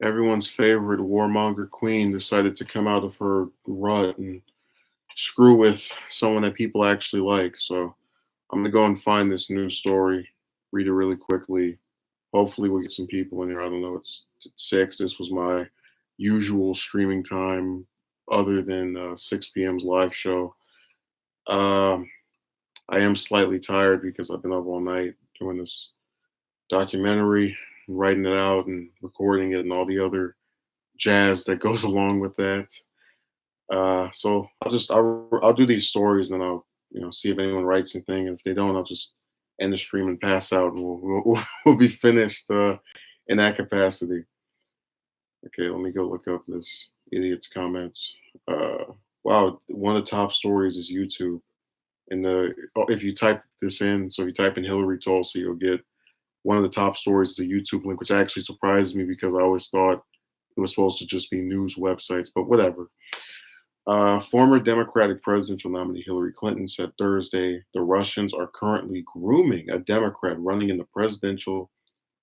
Everyone's favorite warmonger queen decided to come out of her rut and screw with someone that people actually like. So I'm gonna go and find this news story, read it really quickly. Hopefully we'll get some people in here. I don't know. It's 6. This was my usual streaming time, other than 6 p.m.'s live show. Um, I am slightly tired because I've been up all night doing this documentary, and writing it out and recording it, and all the other jazz that goes along with that. So I'll do these stories, and I'll see if anyone writes anything, and if they don't, I'll just end the stream and pass out, and we'll be finished in that capacity. Okay, let me go look up this idiot's comments. Uh, wow, one of the top stories is YouTube. And if you type this in, so if you type in Hillary Tulsi, you'll get one of the top stories, the YouTube link, which actually surprised me because I always thought it was supposed to just be news websites, but whatever. Former Democratic presidential nominee Hillary Clinton said Thursday the Russians are currently grooming a Democrat running in the presidential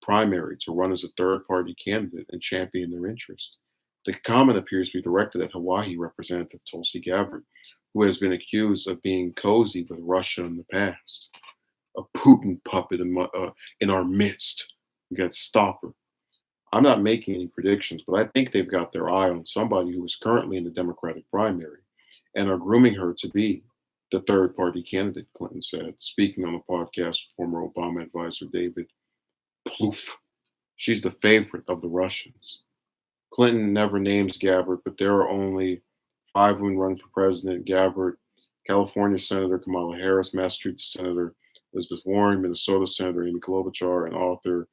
primary to run as a third party candidate and champion their interests. The comment appears to be directed at Hawaii Representative Tulsi Gabbard, who has been accused of being cozy with Russia in the past. A Putin puppet in our midst. We got to stop her. I'm not making any predictions, but I think they've got their eye on somebody who is currently in the Democratic primary and are grooming her to be the third party candidate, Clinton said, speaking on a podcast with former Obama advisor David Plouffe. She's the favorite of the Russians. Clinton never names Gabbard, but there are only 5 women running for president: Gabbard, California Senator Kamala Harris, Massachusetts Senator Elizabeth Warren, Minnesota Senator Amy Klobuchar, and author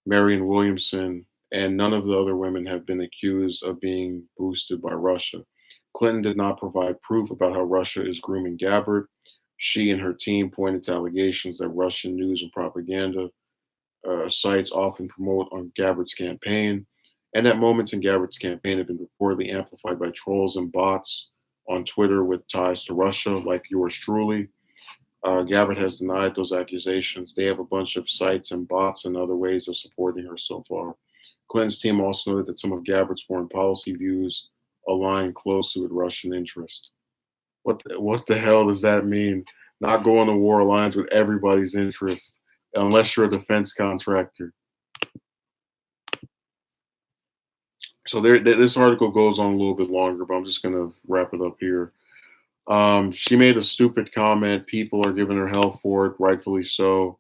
Marianne Williamson, and none of the other women have been accused of being boosted by Russia. Clinton did not provide proof about how Russia is grooming Gabbard. She and her team pointed to allegations that Russian news and propaganda sites often promote on Gabbard's campaign, and that moments in Gabbard's campaign have been reportedly amplified by trolls and bots on Twitter with ties to Russia, like yours truly. Gabbard has denied those accusations. They have a bunch of sites and bots and other ways of supporting her so far. Clinton's team also noted that some of Gabbard's foreign policy views align closely with Russian interests. What the hell does that mean? Not going to war aligns with everybody's interest, unless you're a defense contractor. So this article goes on a little bit longer, but I'm just going to wrap it up here. She made a stupid comment. People are giving her hell for it, rightfully so.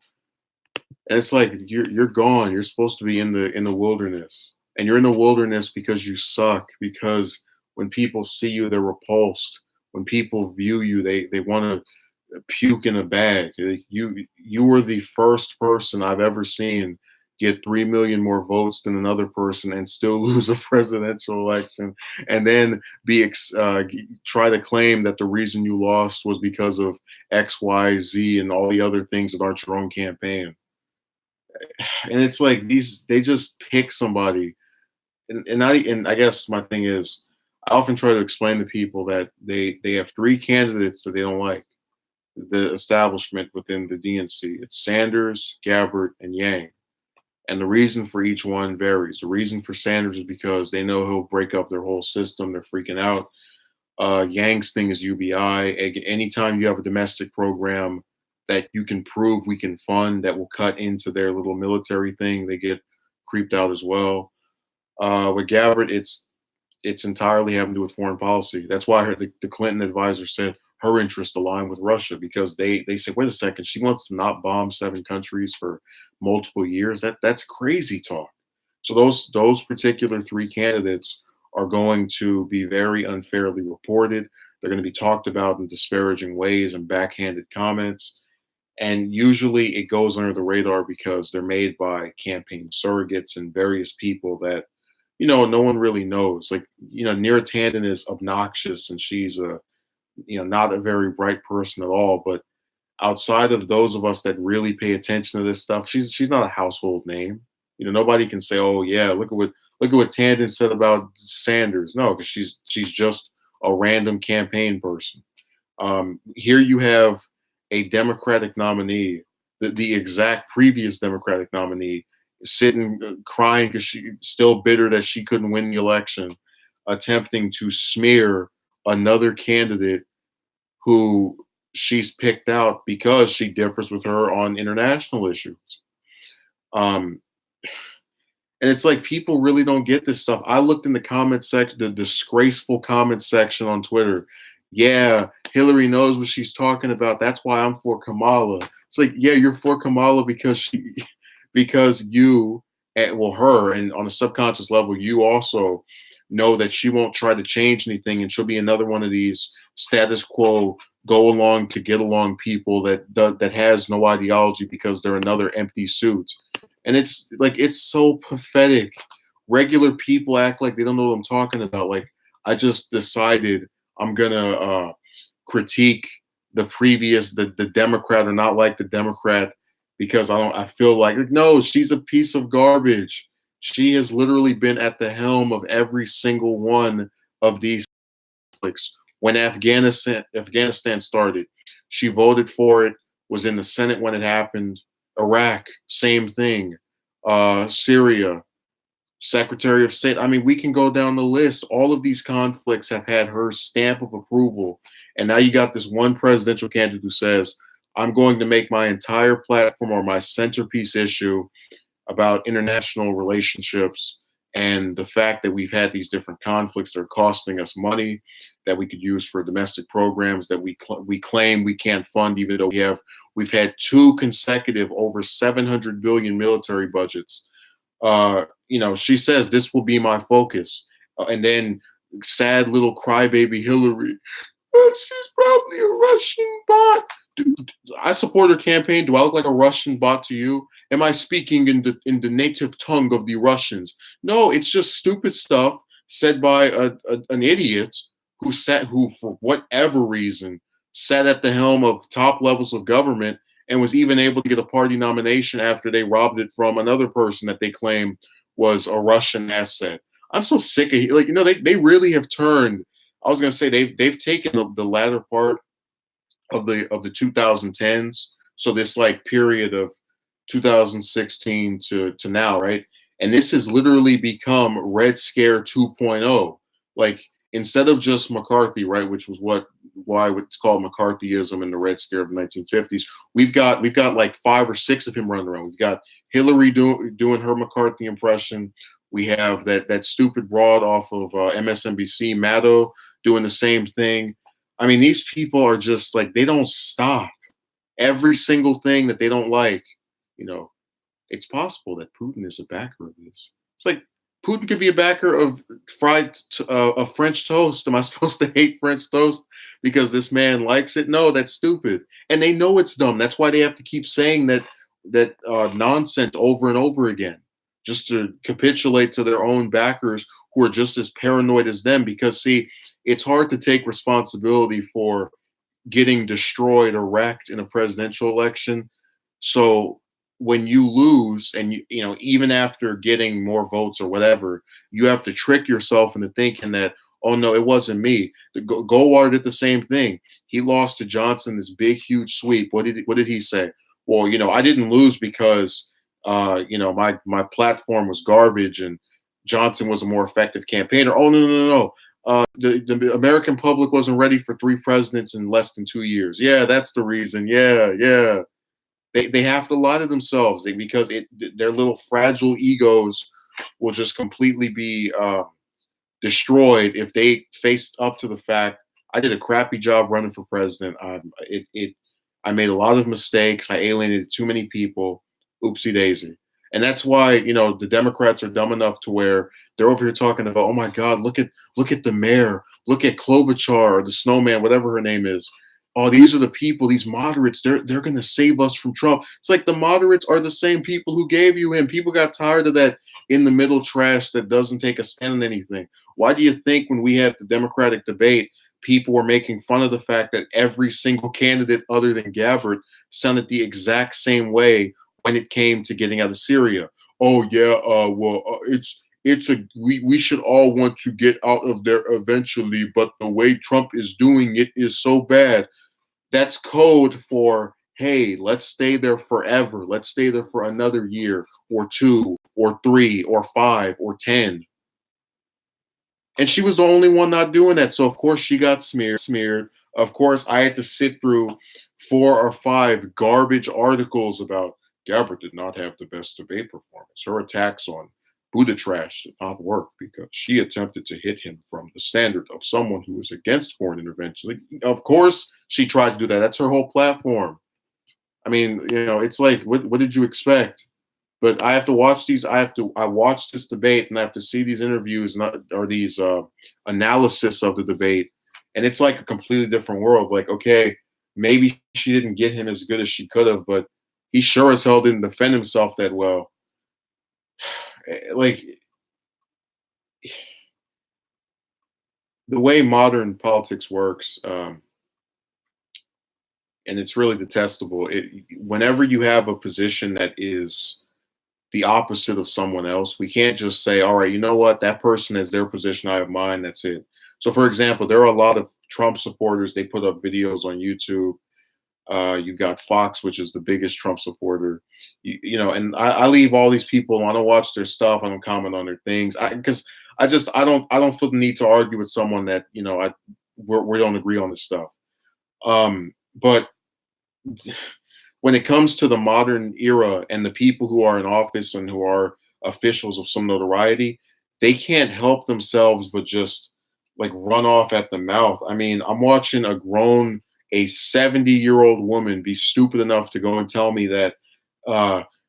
And it's like you're gone. You're supposed to be in the wilderness, and you're in the wilderness because you suck. Because when people see you, they're repulsed. When people view you, they want to puke in a bag. You were the first person I've ever seen get 3 million more votes than another person and still lose a presidential election, and then try to claim that the reason you lost was because of X, Y, Z, and all the other things that aren't your own campaign. And it's like they just pick somebody, and I guess my thing is I often try to explain to people that they have 3 candidates that they don't like, the establishment within the DNC. It's Sanders, Gabbard, and Yang. And the reason for each one varies. The reason for Sanders is because they know he'll break up their whole system. They're freaking out. Yang's thing is UBI. Anytime you have a domestic program that you can prove we can fund that will cut into their little military thing, they get creeped out as well. With Gabbard, it's entirely having to do with foreign policy. That's why the Clinton advisor said her interests align with Russia, because they said, wait a second, she wants to not bomb 7 countries for multiple years. That's crazy talk. So those particular 3 candidates are going to be very unfairly reported. They're going to be talked about in disparaging ways and backhanded comments. And usually it goes under the radar because they're made by campaign surrogates and various people that, no one really knows. Like, Neera Tanden is obnoxious, and she's not a very bright person at all. But outside of those of us that really pay attention to this stuff, she's not a household name. Nobody can say, "Oh yeah, look at what Tanden said about Sanders." No, because she's just a random campaign person. Here you have a Democratic nominee, the exact previous Democratic nominee sitting crying because she still bitter that she couldn't win the election, attempting to smear another candidate who she's picked out because she differs with her on international issues. Um, and it's like people really don't get this stuff. I looked in the comment section, the disgraceful comment section on Twitter. Yeah, Hillary knows what she's talking about. That's why I'm for Kamala. It's like, yeah, you're for Kamala because because you, and well, her, and on a subconscious level, you also know that she won't try to change anything, and she'll be another one of these status quo, go along to get along people that has no ideology because they're another empty suit. And it's like it's so pathetic. Regular people act like they don't know what I'm talking about. Like I just decided I'm gonna critique the Democrat or not like the Democrat because I feel like no, she's a piece of garbage. She has literally been at the helm of every single one of these conflicts. When Afghanistan started, she voted for it, was in the Senate when it happened. Iraq, same thing. Syria, Secretary of State. I mean, we can go down the list. All of these conflicts have had her stamp of approval. And now you got this one presidential candidate who says, I'm going to make my entire platform or my centerpiece issue about international relationships and the fact that we've had these different conflicts that are costing us money that we could use for domestic programs that we claim we can't fund, even though we've had two consecutive over 700 billion military budgets. She says this will be my focus, and then sad little crybaby Hillary. She's probably a Russian bot. I support her campaign. Do I look like a Russian bot to you? Am I speaking in the native tongue of the Russians? No, it's just stupid stuff said by an idiot who for whatever reason sat at the helm of top levels of government and was even able to get a party nomination after they robbed it from another person that they claim was a Russian asset. I'm so sick of they really have turned. I was gonna say they've taken the latter part of the 2010s, so this like period of 2016 to now, right? And this has literally become Red Scare 2.0. Like instead of just McCarthy, right, which was why it's called McCarthyism and the Red Scare of the 1950s. We've got like 5 or 6 of him running around. We've got Hillary doing her McCarthy impression. We have that stupid broad off of MSNBC, Maddow, doing the same thing. I mean, these people are just like they don't stop. Every single thing that they don't like, you know, it's possible that Putin is a backer of this. It's like Putin could be a backer of French toast. Am I supposed to hate French toast because this man likes it? No, that's stupid, and they know it's dumb. That's why they have to keep saying that nonsense over and over again, just to capitulate to their own backers who are just as paranoid as them. Because see, it's hard to take responsibility for getting destroyed or wrecked in a presidential election. So when you lose and even after getting more votes or whatever, you have to trick yourself into thinking that, oh no, it wasn't me. Goldwater did the same thing. He lost to Johnson this big huge sweep. What did he say? Well, I didn't lose because my platform was garbage and Johnson was a more effective campaigner. Oh no. The American public wasn't ready for 3 presidents in less than 2 years. Yeah, that's the reason. Yeah. They have to lie to themselves because their little fragile egos will just completely be destroyed if they face up to the fact I did a crappy job running for president. I made a lot of mistakes. I alienated too many people. Oopsie daisy. And that's why the Democrats are dumb enough to where they're over here talking about, oh my God, look at the mayor, look at Klobuchar or the snowman, whatever her name is. Oh, these are the people, these moderates, they're going to save us from Trump. It's like the moderates are the same people who gave you him. People got tired of that in the middle trash that doesn't take a stand on anything. Why do you think when we had the Democratic debate, people were making fun of the fact that every single candidate other than Gabbard sounded the exact same way when it came to getting out of Syria? Oh yeah, we should all want to get out of there eventually, but the way Trump is doing it is so bad. That's code for, hey, let's stay there forever. Let's stay there for another year. or 2 or 3 or 5 or 10. And she was the only one not doing that. So of course she got smeared. Of course I had to sit through 4 or 5 garbage articles about Gabbard did not have the best debate performance. Her attacks on Buddha Trash did not work because she attempted to hit him from the standard of someone who is against foreign intervention. Like, of course she tried to do that. That's her whole platform. I mean, it's like, what did you expect? But I have to watch these. I watch this debate and I have to see these interviews or these analysis of the debate, and it's like a completely different world. Like, okay, maybe she didn't get him as good as she could have, but he sure as hell didn't defend himself that well. Like, the way modern politics works, and it's really detestable. Whenever you have a position that is the opposite of someone else, we can't just say, all right, you know what, that person has their position, I have mine, that's it. So for example, there are a lot of Trump supporters, they put up videos on YouTube. You've got Fox, which is the biggest Trump supporter. And I leave all these people. I don't watch their stuff. I don't comment on their things because I don't feel the need to argue with someone that we don't agree on this stuff. But when it comes to the modern era and the people who are in office and who are officials of some notoriety, they can't help themselves but just like run off at the mouth. I mean, I'm watching a 70-year-old woman be stupid enough to go and tell me that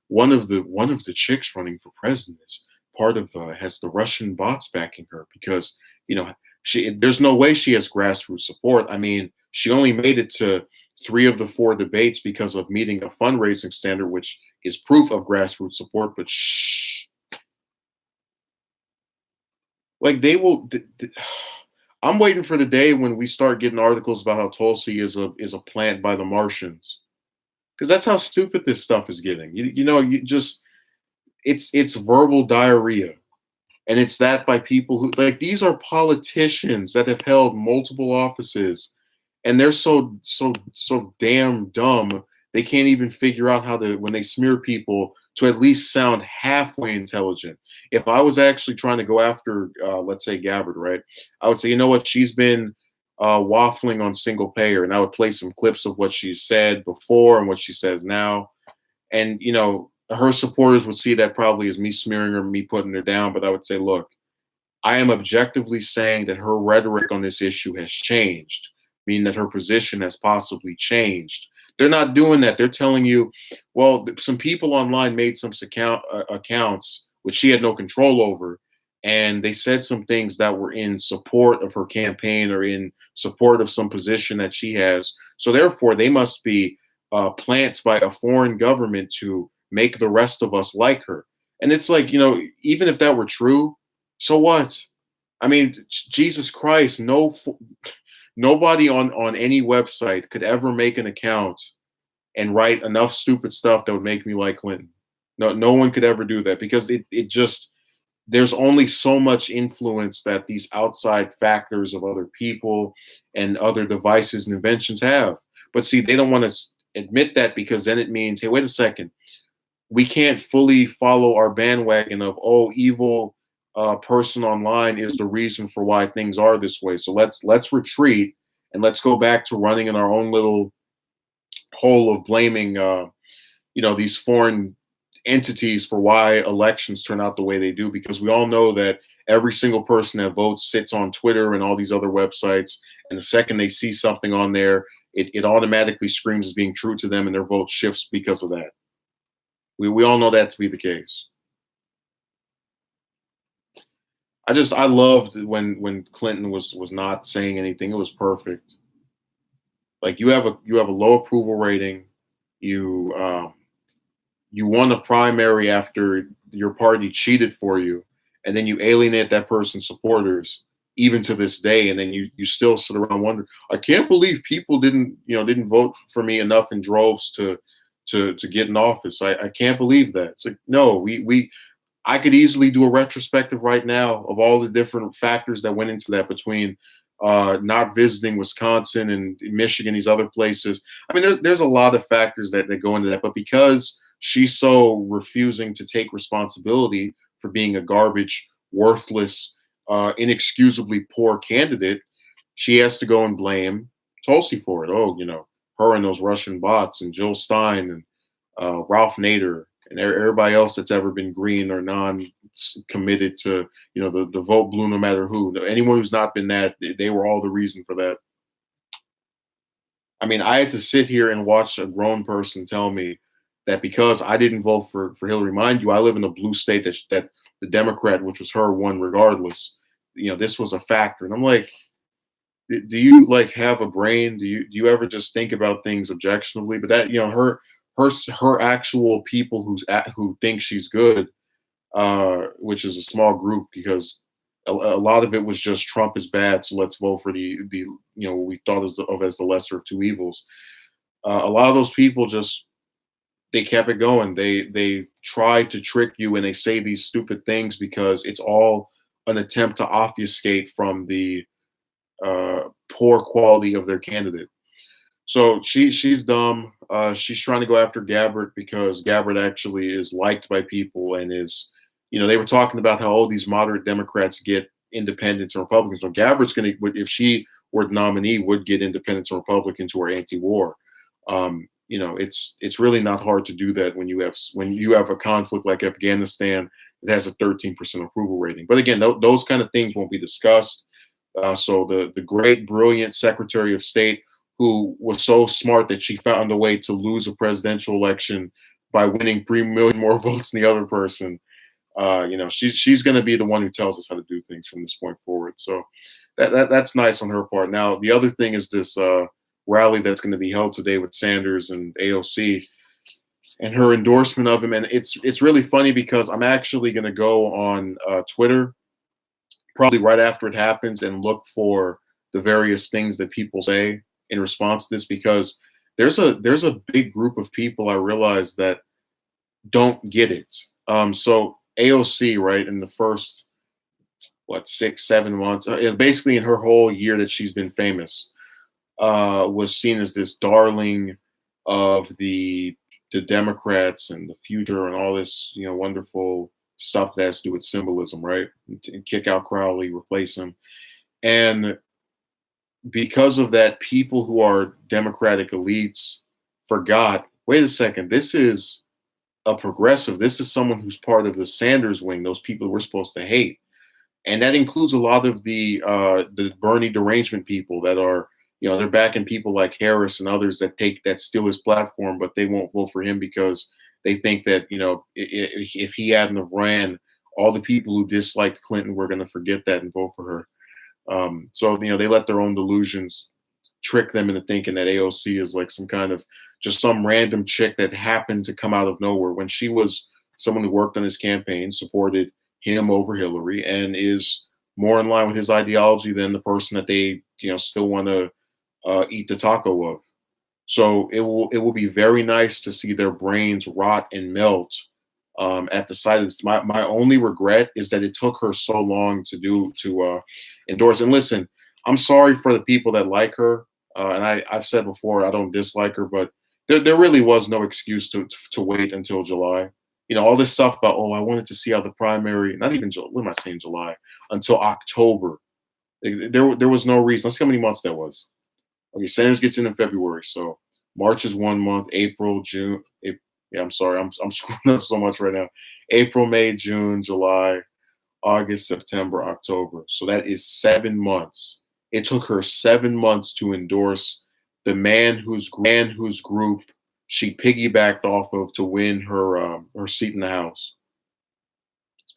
one of the chicks running for president is part of has the Russian bots backing her because there's no way she has grassroots support. I mean, she only made it to 3 of the 4 debates because of meeting a fundraising standard, which is proof of grassroots support. But shh, like they will. I'm waiting for the day when we start getting articles about how Tulsi is a plant by the Martians, because that's how stupid this stuff is getting. You just it's verbal diarrhea, and it's that by people who like these are politicians that have held multiple offices, and they're so damn dumb they can't even figure out how to when they smear people to at least sound halfway intelligent. If I was actually trying to go after, let's say Gabbard, right, I would say, you know what, she's been waffling on single payer, and I would play some clips of what she said before and what she says now, and her supporters would see that probably as me smearing her, me putting her down, but I would say, look, I am objectively saying that her rhetoric on this issue has changed, meaning that her position has possibly changed. They're not doing that. They're telling you, well, some people online made some accounts which she had no control over, and they said some things that were in support of her campaign or in support of some position that she has. So therefore, they must be plants by a foreign government to make the rest of us like her. And it's like, even if that were true, so what? I mean, Jesus Christ, nobody on any website could ever make an account and write enough stupid stuff that would make me like Clinton. No one could ever do that because it just there's only so much influence that these outside factors of other people and other devices and inventions have. But see, they don't want to admit that because then it means, hey, wait a second, we can't fully follow our bandwagon of evil person online is the reason for why things are this way. So let's retreat and let's go back to running in our own little hole of blaming these foreign entities for why elections turn out the way they do, because we all know that every single person that votes sits on Twitter and all these other websites, and the second they see something on there, it automatically screams as being true to them and their vote shifts because of that. We all know that to be the case. I loved when Clinton was not saying anything. It was perfect. Like you have a low approval rating. You won a primary after your party cheated for you, and then you alienate that person's supporters even to this day, and then you still sit around wondering, I can't believe people didn't vote for me enough in droves to get in office. I can't believe that. It's like, no, I could easily do a retrospective right now of all the different factors that went into that, between not visiting Wisconsin and Michigan, these other places. I mean, there's a lot of factors that go into that, but because she's so refusing to take responsibility for being a garbage, worthless, inexcusably poor candidate. She has to go and blame Tulsi for it. Oh, her and those Russian bots and Jill Stein and Ralph Nader and everybody else that's ever been green or non-committed to, the vote blue no matter who. Anyone who's not been that, they were all the reason for that. I mean, I had to sit here and watch a grown person tell me that because I didn't vote for Hillary. Mind you, I live in a blue state that the Democrat, which was her, won regardless. This was a factor, and I'm like, do you like have a brain? Do you ever just think about things objectionably? But that her actual people who think she's good, which is a small group because a lot of it was just Trump is bad, so let's vote for the what we thought as the lesser of two evils. A lot of those people just they kept it going. They try to trick you and they say these stupid things because it's all an attempt to obfuscate from the poor quality of their candidate. So she's dumb. She's trying to go after Gabbard because Gabbard actually is liked by people and is, they were talking about how all these moderate Democrats get independents and Republicans. So Gabbard's going to, if she were the nominee, would get independents and Republicans who are anti-war. It's really not hard to do that when you have a conflict like Afghanistan that has a 13% approval rating. But again, those kind of things won't be discussed. So the great, brilliant Secretary of State who was so smart that she found a way to lose a presidential election by winning 3 million more votes than the other person. She's going to be the one who tells us how to do things from this point forward. So that's nice on her part. Now, the other thing is this rally that's going to be held today with Sanders and AOC and her endorsement of him. And it's really funny because I'm actually going to go on Twitter probably right after it happens and look for the various things that people say in response to this, because there's a big group of people I realize that don't get it. So AOC, right, in the first 6-7 months, basically in her whole year that she's been famous, was seen as this darling of the Democrats and the future and all this wonderful stuff that has to do with symbolism, right? And kick out Crowley, replace him, and because of that, people who are Democratic elites forgot, wait a second, this is a progressive. This is someone who's part of the Sanders wing, those people we're supposed to hate. And that includes a lot of the Bernie derangement people that are, they're backing people like Harris and others that steal his platform, but they won't vote for him because they think that, if he hadn't have ran, all the people who disliked Clinton were going to forget that and vote for her. So they let their own delusions trick them into thinking that AOC is like some kind of just some random chick that happened to come out of nowhere when she was someone who worked on his campaign, supported him over Hillary, and is more in line with his ideology than the person that they still want to eat the taco of. So it will be very nice to see their brains rot and melt at the sight of this. My only regret is that it took her so long to endorse. And listen, I'm sorry for the people that like her. And I've said before, I don't dislike her, but there really was no excuse to wait until July. All this stuff about, I wanted to see how the primary, not even, what am I saying, July, until October. There was no reason. Let's see how many months that was. Okay, Sanders gets in February. So March is 1 month, April, June. Yeah, I'm sorry. I'm screwing up so much right now. April, May, June, July, August, September, October. So that is 7 months. It took her 7 months to endorse the man whose group she piggybacked off of to win her seat in the House.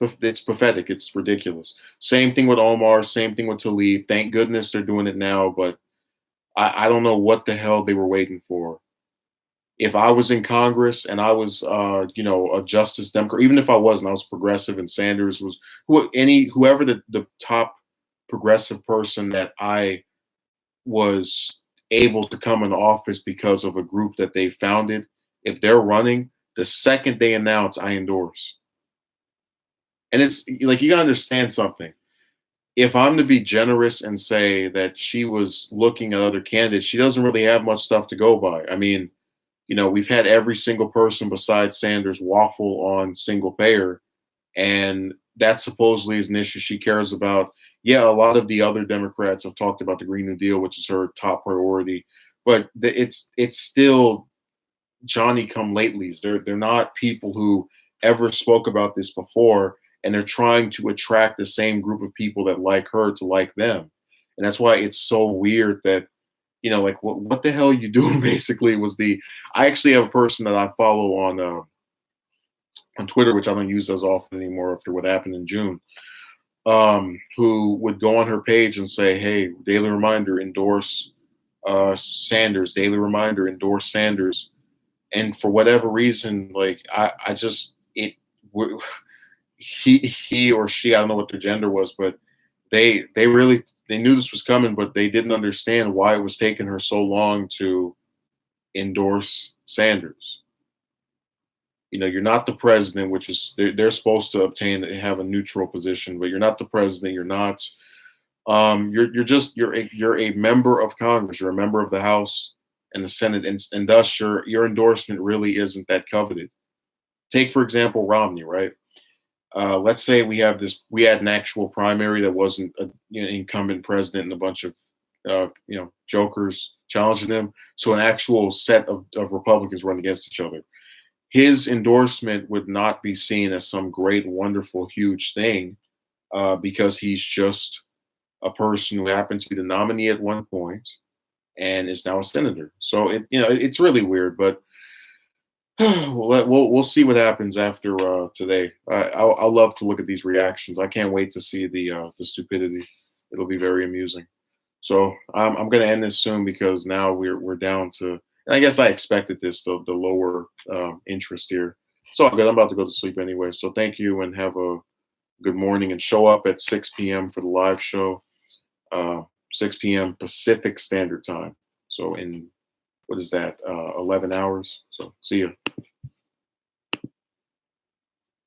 It's pathetic. It's ridiculous. Same thing with Omar. Same thing with Tlaib. Thank goodness they're doing it now, but I don't know what the hell they were waiting for. If I was in Congress and I was, a Justice Democrat, even if I wasn't, I was progressive and Sanders was whoever the top progressive person that I was able to come into office because of a group that they founded, if they're running, the second they announce, I endorse. And it's like, you gotta understand something. If I'm to be generous and say that she was looking at other candidates, she doesn't really have much stuff to go by. I mean, we've had every single person besides Sanders waffle on single payer, and that supposedly is an issue she cares about. Yeah, a lot of the other Democrats have talked about the Green New Deal, which is her top priority, but it's still Johnny come latelys. They're not people who ever spoke about this before, and they're trying to attract the same group of people that like her to like them. And that's why it's so weird that, like, what the hell are you doing? Basically, was the I actually have a person that I follow on Twitter, which I don't use as often anymore after what happened in June, who would go on her page and say, "Hey, daily reminder, endorse Sanders. Daily reminder, endorse Sanders." And for whatever reason, like I just it w- he or she, I don't know what their gender was, but they really they knew this was coming, but they didn't understand why it was taking her so long to endorse Sanders. You're not the president, which is they're supposed to obtain have a neutral position, but you're not the president. You're not. You're a member of Congress. You're a member of the House and the Senate, and thus your endorsement really isn't that coveted. Take for example Romney, right? Let's say we had an actual primary that wasn't an incumbent president and a bunch of jokers challenging him. So an actual set of Republicans run against each other. His endorsement would not be seen as some great, wonderful, huge thing because he's just a person who happened to be the nominee at one point and is now a senator. So it's really weird, but we'll see what happens after today. I'll love to look at these reactions. I can't wait to see the stupidity. It'll be very amusing. So I'm going to end this soon because now we're down to. And I guess I expected this the lower interest here. So good. I'm about to go to sleep anyway. So thank you and have a good morning and show up at 6 p.m. for the live show. 6 p.m. Pacific Standard Time. So in what is that? 11 hours. So see you.